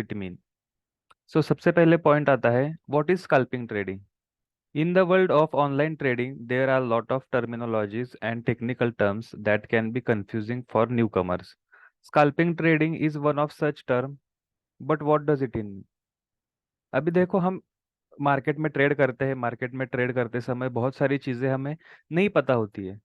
It mean. सो सबसे पहले point आता है, what is scalping trading. In the world of online trading, there are a lot of terminologies and technical terms that can be confusing for newcomers. Scalping trading is one of such term, but what does it mean? अभी देखो, हम market में trade करते हैं, market में trade करते समय बहुत सारी चीजें हमें नहीं पता होती है।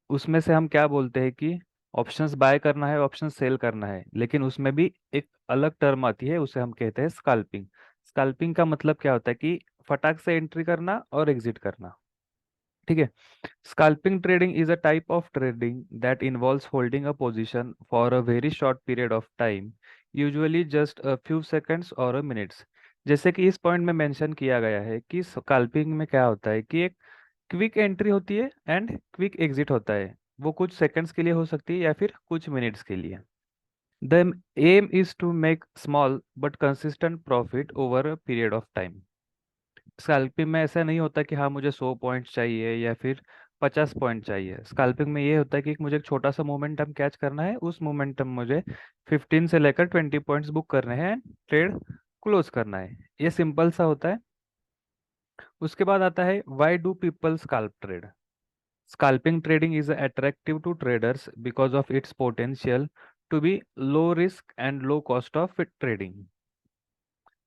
उसमें से हम क्या बोलते हैं कि ऑप्शंस बाय करना है, ऑप्शन सेल करना है, लेकिन उसमें भी एक अलग टर्म आती है, उसे हम कहते हैं स्कैल्पिंग। स्कैल्पिंग का मतलब क्या होता है कि फटाक से एंट्री करना और एग्जिट करना। ठीक है। Scalping trading is a type of trading that involves holding a position for a very short period of time, usually just a few seconds or a minutes। जैसे कि इस पॉइंट में मेंशन किया गया है कि स्कैल्पिंग में क्या होता है कि एक क्विक एंट्री होती है एंड क्विक एग्जिट होता है। वो कुछ सेकंड्स के लिए हो सकती है या फिर कुछ मिनट्स के लिए। The aim is to make small but consistent profit over a period of time. Scalping में ऐसा नहीं होता कि हाँ मुझे 100 पॉइंट चाहिए या फिर 50 पॉइंट चाहिए। स्कैल्पिंग में ये होता है कि मुझे एक छोटा सा मोमेंटम कैच करना है, उस मोमेंटम मुझे 15 से लेकर 20 पॉइंट्स बुक करने हैं, ट्रेड क्लोज करना है। ये सिंपल सा होता है। उसके बाद आता है, why do people scalp trade. Scalping trading is attractive to traders because of its potential to be low risk and low cost of trading.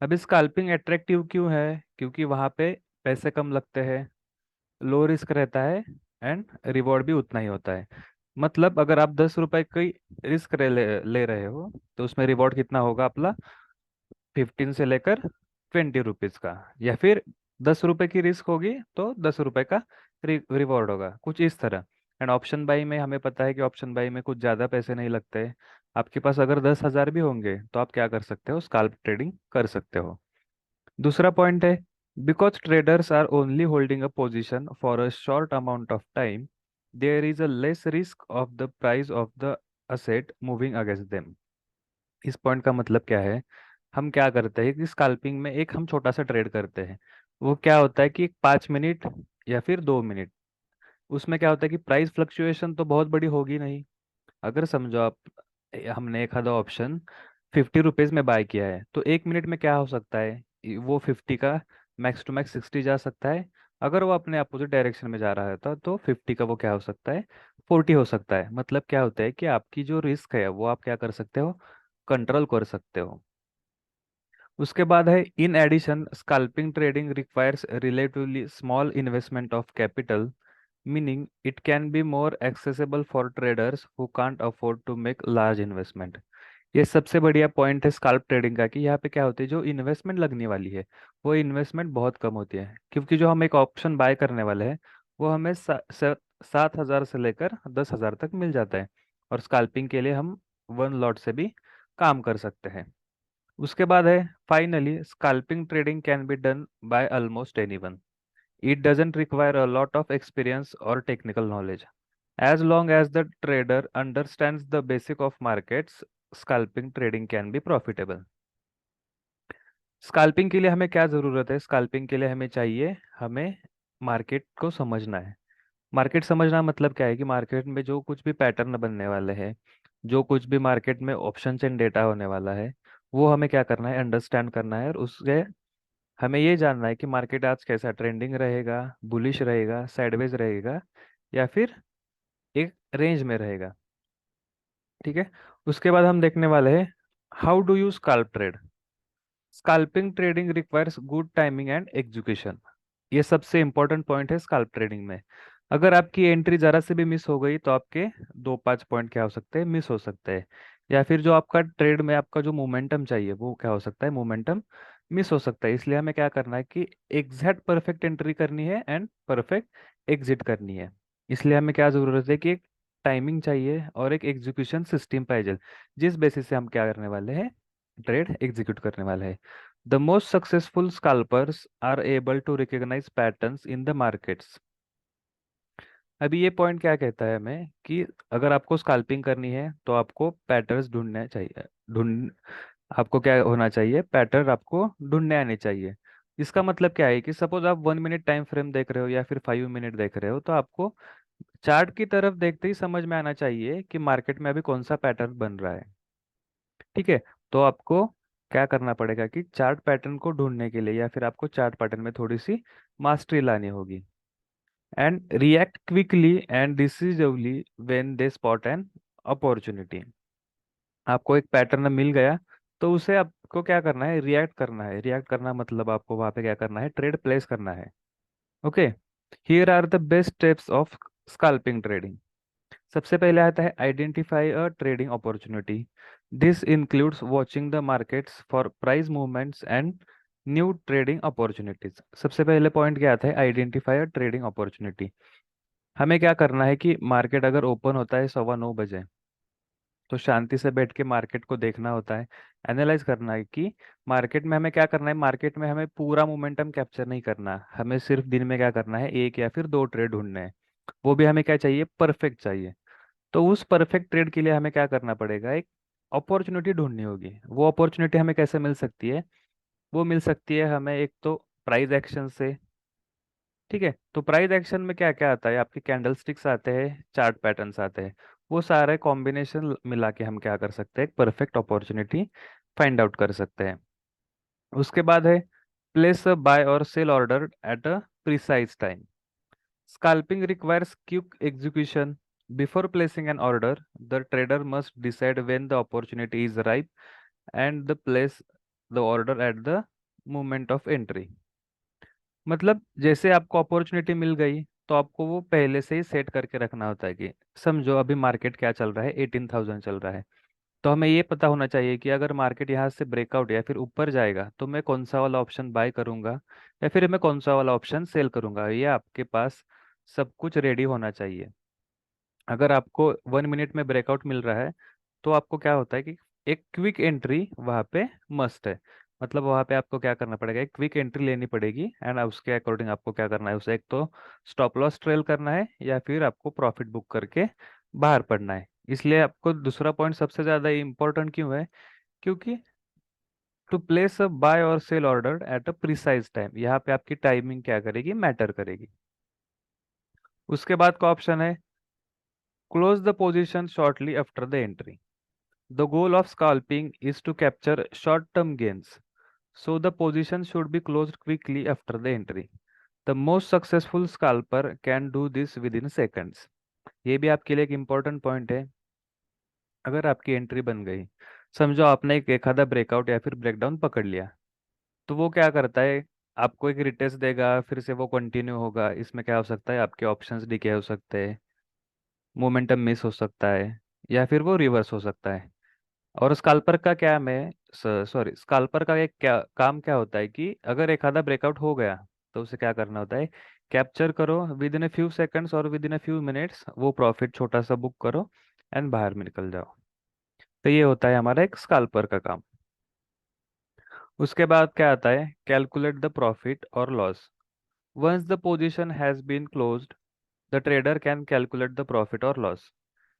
अभी स्कैल्पिंग अट्रैक्टिव क्यों है? क्योंकि वहां पे पैसे कम लगते हैं, लो रिस्क रहता है एंड रिवॉर्ड भी उतना ही होता है। मतलब अगर आप 10 रुपए की रिस्क ले रहे हो तो उसमें रिवॉर्ड कितना होगा आपका? 15 से लेकर 20 रुपीज का। या फिर 10 रुपए की रिस्क होगी तो 10 रुपए का रिवॉर्ड होगा, कुछ इस तरह। एंड ऑप्शन बाई में हमें पता है कि ऑप्शन बाई में कुछ ज़्यादा पैसे नहीं लगते। आपके पास अगर 10,000 भी होंगे तो आप क्या कर सकते हो? स्कैल्प ट्रेडिंग कर सकते हो। दूसरा पॉइंट है, because traders are only holding a position for a short amount of time, there is a less risk of the price of the asset moving against them. इस पॉइंट का मतलब क्या है? हम क्या करते हैं कि स्कैल्पिंग में एक हम छोटा सा ट्रेड करते हैं। वो क्या होता है कि 5 मिनट या फिर 2 मिनट। उसमें क्या होता है कि प्राइस फ्लक्चुएशन तो बहुत बड़ी होगी नहीं। अगर समझो आप, हमने एक आधा ऑप्शन 50 रुपीज में बाय किया है तो 1 मिनट में क्या हो सकता है? वो 50 का मैक्स टू मैक्स 60 जा सकता है। अगर वो अपने अपोजिट डायरेक्शन में जा रहा था तो 50 का वो क्या हो सकता है? 40 हो सकता है। मतलब क्या होता है कि आपकी जो रिस्क है वो आप क्या कर सकते हो? कंट्रोल कर सकते हो। उसके बाद है, in addition scalping trading requires relatively small investment of capital, meaning it can be more accessible for traders who can't afford to make large investment। ये सबसे बढ़िया पॉइंट है स्कैल्प ट्रेडिंग का कि यहाँ पे क्या होती है, जो इन्वेस्टमेंट लगने वाली है वो इन्वेस्टमेंट बहुत कम होती है। क्योंकि जो हम एक ऑप्शन बाय करने वाले हैं वो हमें 7,000 से लेकर 10,000 तक मिल जाता है। और स्कैल्पिंग के लिए हम 1 लॉट से भी काम कर सकते हैं। उसके बाद है, finally scalping trading can be done by almost anyone. It doesn't require a lot of experience or technical knowledge. As long as the trader understands the basic of markets, scalping trading can be profitable। Scalping के लिए हमें क्या ज़रूरत है? Scalping के लिए हमें चाहिए, हमें मार्केट को समझना है। मार्केट समझना मतलब क्या है कि मार्केट में जो कुछ भी पैटर्न बनने वाले हैं, जो कुछ भी मार्केट में ऑप्शन एंड डेटा होने वाला है, वो हमें क्या करना है? अंडरस्टैंड करना है। और उससे हमें ये जानना है कि मार्केट आज कैसा ट्रेंडिंग रहेगा, बुलिश रहेगा, साइडवेज रहेगा, या फिर एक रेंज में रहेगा। ठीक है। उसके बाद हम देखने वाले हैं, how do you scalp trade. Scalping trading requires good timing and execution. ये सबसे इंपॉर्टेंट पॉइंट है स्कैल्प ट्रेडिंग में। अगर आपकी एंट्री जरा से भी मिस हो गई तो आपके 2-5 पॉइंट क्या हो सकते हैं? मिस हो सकते हैं। या फिर जो आपका ट्रेड में आपका जो मोमेंटम चाहिए वो क्या हो सकता है? मोमेंटम मिस हो सकता है। इसलिए हमें क्या करना है कि एग्जैक्ट परफेक्ट एंट्री करनी है एंड परफेक्ट एग्जिट करनी है। इसलिए हमें क्या जरूरत है कि एक टाइमिंग चाहिए और एक एग्जीक्यूशन सिस्टम चाहिए, जिस बेसिस से हम क्या करने वाले हैं? ट्रेड एग्जीक्यूट करने वाले हैं। The most successful scalpers are able to recognize patterns in the markets. अभी ये पॉइंट क्या कहता है हमें कि अगर आपको स्कैल्पिंग करनी है तो आपको पैटर्न्स ढूंढने चाहिए। ढूंढ आपको क्या होना चाहिए? पैटर्न आपको ढूंढने आने चाहिए। इसका मतलब क्या है कि सपोज आप 1 मिनट टाइम फ्रेम देख रहे हो या फिर 5 मिनट देख रहे हो तो आपको चार्ट की तरफ देखते ही समझ में आना चाहिए कि मार्केट में अभी कौन सा पैटर्न बन रहा है। ठीक है। तो आपको क्या करना पड़ेगा कि चार्ट पैटर्न को ढूंढने के लिए या फिर आपको चार्ट पैटर्न में थोड़ी सी मास्टरी लानी होगी। And react quickly and decisively when they spot an opportunity. आपको एक पैटर्न मिल गया तो उसे आपको क्या करना है, रिएक्ट करना है। रिएक्ट करना मतलब आपको वहां पे क्या करना है, ट्रेड प्लेस करना है। Okay, here are the best steps of scalping trading. सबसे पहले आता है identify a trading opportunity. This includes watching the markets for price movements and new trading opportunities. सबसे पहले पॉइंट क्या आता है, आइडेंटिफाई अ ट्रेडिंग अपॉर्चुनिटी। हमें क्या करना है कि मार्केट अगर ओपन होता है 9:15 बजे, तो शांति से बैठ के मार्केट को देखना होता है, एनालाइज करना है कि मार्केट में हमें क्या करना है। मार्केट में हमें पूरा मोमेंटम कैप्चर नहीं करना, हमें सिर्फ दिन में क्या करना है, एक या फिर दो ट्रेड ढूंढने हैं। वो भी हमें क्या चाहिए, परफेक्ट चाहिए। तो उस परफेक्ट ट्रेड के लिए हमें क्या करना पड़ेगा, एक अपॉर्चुनिटी ढूंढनी होगी। वो अपॉर्चुनिटी हमें कैसे मिल सकती है, वो मिल सकती है हमें एक तो प्राइस एक्शन से। ठीक है, तो प्राइस एक्शन में क्या क्या आता है, आपके कैंडल स्टिक्स आते हैं, चार्ट पैटर्न्स आते हैं। वो सारे कॉम्बिनेशन मिला के हम क्या कर सकते हैं, एक परफेक्ट अपॉर्चुनिटी फाइंड आउट कर सकते हैं। उसके बाद है प्लेस अ बाय और sell order at a precise time. Scalping requires quick execution. Before placing an order, the trader must decide when the opportunity is ripe and the place the order at the moment of entry. मतलब जैसे आपको opportunity मिल गई तो आपको वो पहले से ही set करके रखना होता है कि समझो अभी मार्केट क्या चल रहा है, 18,000 चल रहा है। तो हमें ये पता होना चाहिए कि अगर मार्केट यहाँ से ब्रेकआउट या फिर ऊपर जाएगा तो मैं कौन सा वाला ऑप्शन बाय करूंगा या फिर मैं कौन सा वाला ऑप्शन सेल करूंगा। ये आपके पास सब कुछ रेडी होना चाहिए। अगर आपको 1 मिनट में ब्रेकआउट मिल रहा है तो आपको क्या होता है कि एक क्विक एंट्री वहाँ पे मस्ट है। मतलब वहाँ पे आपको क्या करना पड़ेगा, एक क्विक एंट्री लेनी पड़ेगी एंड उसके अकॉर्डिंग आपको क्या करना है, उसे एक तो स्टॉप लॉस ट्रेल करना है या फिर आपको प्रॉफिट बुक करके बाहर पड़ना है। इसलिए आपको दूसरा पॉइंट सबसे ज़्यादा इम्पोर्टेंट क्यों है, क्योंकि टू प्लेस अ बाय और sell order at a precise time, यहाँ पे आपकी टाइमिंग क्या करेगी, मैटर करेगी। उसके बाद का ऑप्शन है close the position shortly after the entry. The goal of scalping is to capture short-term gains, so the position should be closed quickly after the entry. The most successful scalper can do this within seconds. ये भी आपके लिए एक important point है। अगर आपकी entry बन गई, समझो आपने एक आधा ब्रेकआउट या फिर ब्रेकडाउन पकड़ लिया, तो वो क्या करता है, आपको एक रिटेस्ट देगा, फिर से वो कंटिन्यू होगा। इसमें क्या हो सकता है, आपके ऑप्शंस डिके हो सकते हैं, मोमेंटम मिस हो सकता है, या फिर वो रिवर्स हो सकता है। और स्काल्पर का क्या में सॉरी स्काल्पर का एक क्या काम क्या होता है कि अगर एक आधा ब्रेकआउट हो गया तो उसे क्या करना होता है, कैप्चर करो within a few seconds और within a few minutes, वो प्रॉफिट छोटा सा बुक करो एंड बाहर में निकल जाओ। तो ये होता है हमारा एक स्काल्पर का काम। उसके बाद क्या आता है, कैलकुलेट द प्रॉफिट और loss. Once the position has been closed, the trader can calculate the profit और loss.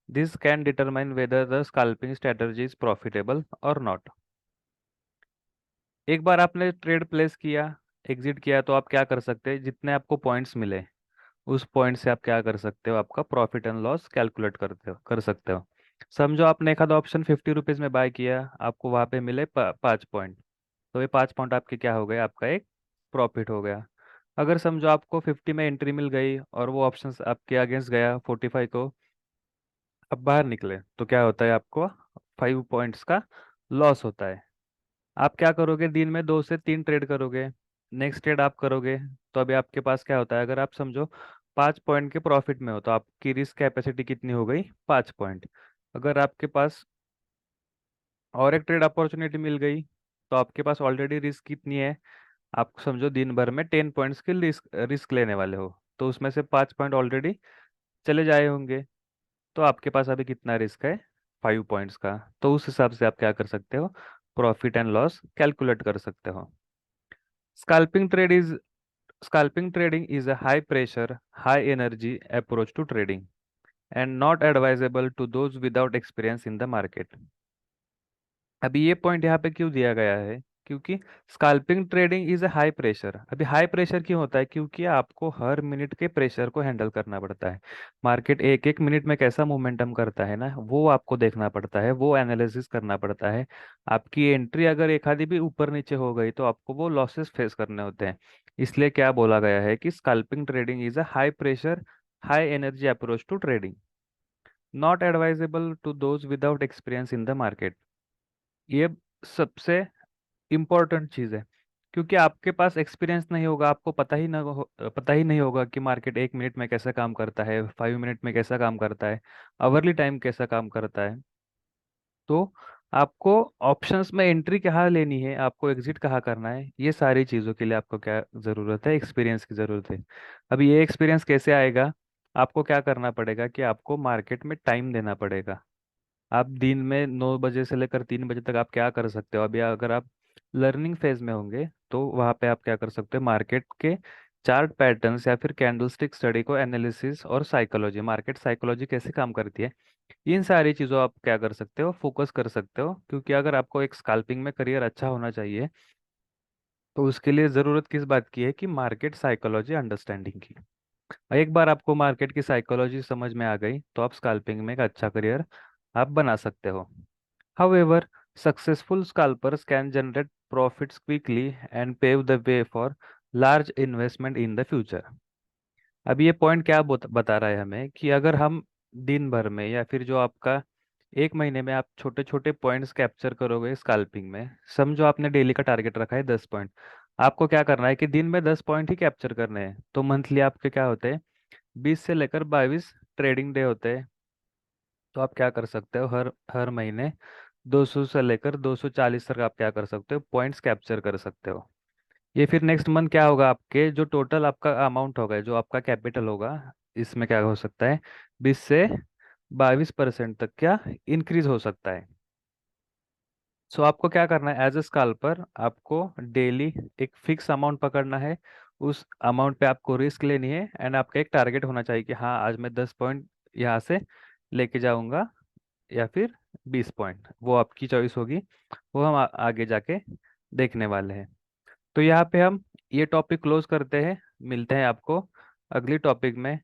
This can determine whether the scalping strategy is profitable और नॉट। एक बार आपने ट्रेड प्लेस किया, एग्जिट किया, तो आप क्या कर सकते हैं, जितने आपको पॉइंट्स मिले उस पॉइंट से आप क्या कर सकते हो, आपका प्रॉफिट एंड लॉस कैलकुलेट कर सकते हो। समझो आपने एक आधा ऑप्शन 50 रुपीज़ में बाय किया, आपको वहां पे मिले 5 पॉइंट, तो ये 5 पॉइंट आपके क्या हो गए, आपका एक प्रॉफिट हो गया। अगर समझो आपको 50 में एंट्री मिल गई और वो ऑप्शन आपके अगेंस्ट गया 45 को, अब बाहर निकले, तो क्या होता है, आपको 5 पॉइंट्स का लॉस होता है। आप क्या करोगे, दिन में 2 से 3 ट्रेड करोगे। नेक्स्ट ट्रेड आप करोगे तो अभी आपके पास क्या होता है, अगर आप समझो 5 पॉइंट के प्रॉफिट में हो तो आपकी रिस्क कैपेसिटी कितनी हो गई, 5 पॉइंट। अगर आपके पास और एक ट्रेड अपॉर्चुनिटी मिल गई तो आपके पास ऑलरेडी रिस्क कितनी है, आप समझो दिन भर में 10 पॉइंट्स की रिस्क रिस्क लेने वाले हो, तो उसमें से 5 पॉइंट ऑलरेडी चले जाए होंगे। तो आपके पास अभी कितना रिस्क है, 5 पॉइंट्स का। तो उस हिसाब से आप क्या कर सकते हो, प्रॉफिट एंड लॉस कैलकुलेट कर सकते हो। Scalping trade is Scalping trading is a high pressure, high energy approach to trading and not advisable to those without experience in the market. अभी ये पॉइंट यहाँ पे क्यों दिया गया है, क्योंकि scalping trading is a high pressure. अभी हाई प्रेशर क्यों होता है? क्योंकि आपको हर मिनट के प्रेशर को हैंडल करना पड़ता है। मार्केट एक एक मिनट में कैसा मोमेंटम करता है ना, वो आपको देखना पड़ता है, वो एनालिसिस करना पड़ता है। आपकी एंट्री अगर एक आधी भी ऊपर नीचे हो गई तो आपको वो लॉसेस फेस करने होते हैं। इसलिए क्या बोला गया है कि scalping trading is a high pressure high energy approach to trading, not advisable to those without experience in the market. ये सबसे इम्पोर्टेंट चीज़ है, क्योंकि आपके पास एक्सपीरियंस नहीं होगा, आपको पता ही नहीं होगा कि मार्केट एक मिनट में कैसा काम करता है, 5 मिनट में कैसा काम करता है, आवरली टाइम कैसा काम करता है। तो आपको ऑप्शंस में एंट्री कहाँ लेनी है, आपको एग्जिट कहाँ करना है, ये सारी चीज़ों के लिए आपको क्या ज़रूरत है? एक्सपीरियंस की ज़रूरत है। अब ये एक्सपीरियंस कैसे आएगा? आपको क्या करना पड़ेगा कि आपको मार्केट में टाइम देना पड़ेगा। आप दिन में 9 बजे से लेकर 3 बजे तक आप क्या कर सकते हो? अभी अगर आप लर्निंग फेज में होंगे तो वहाँ पे आप क्या कर सकते हो? मार्केट के चार्ट पैटर्न्स या फिर कैंडलस्टिक स्टडी को एनालिसिस और साइकोलॉजी, मार्केट साइकोलॉजी कैसे काम करती है, इन सारी चीज़ों आप क्या कर सकते हो? फोकस कर सकते हो। क्योंकि अगर आपको एक स्कैल्पिंग में करियर अच्छा होना चाहिए तो उसके लिए ज़रूरत किस बात की है? कि मार्केट साइकोलॉजी अंडरस्टैंडिंग की। एक बार आपको मार्केट की साइकोलॉजी समझ में आ गई तो आप स्कैल्पिंग में एक अच्छा करियर आप बना सकते हो। However, successful scalpers can generate profits quickly and pave the way for large investment in the future. अब ये पॉइंट क्या बता रहा है हमें? कि अगर हम दिन भर में या फिर जो आपका एक महीने में आप छोटे छोटे पॉइंट्स कैप्चर करोगे स्कैल्पिंग में, समझो आपने डेली का टारगेट रखा है 10 पॉइंट, आपको क्या करना है कि दिन में 10 पॉइंट ही कैप्चर करने हैं। तो मंथली आपके क्या होते हैं? 20 से लेकर 22 ट्रेडिंग डे होते हैं। तो आप क्या कर सकते हो? हर हर महीने 200 से लेकर 240 तक आप क्या कर सकते हो? पॉइंट्स कैप्चर कर सकते हो। ये फिर नेक्स्ट मंथ क्या होगा? आपके जो टोटल आपका अमाउंट होगा, जो आपका कैपिटल होगा, इसमें क्या हो सकता है? 20 से 22% तक क्या इंक्रीज हो सकता है। सो आपको क्या करना है? एज अ स्कैल्पर आपको डेली एक फिक्स अमाउंट पकड़ना है। उस अमाउंट पे आपको रिस्क लेनी है एंड आपका एक टारगेट होना चाहिए कि हाँ, आज मैं 10 पॉइंट यहाँ से लेके जाऊंगा या फिर 20 पॉइंट, वो आपकी चॉइस होगी। वो हम आगे जाके देखने वाले हैं। तो यहाँ पे हम ये टॉपिक क्लोज करते हैं। मिलते हैं आपको अगली टॉपिक में।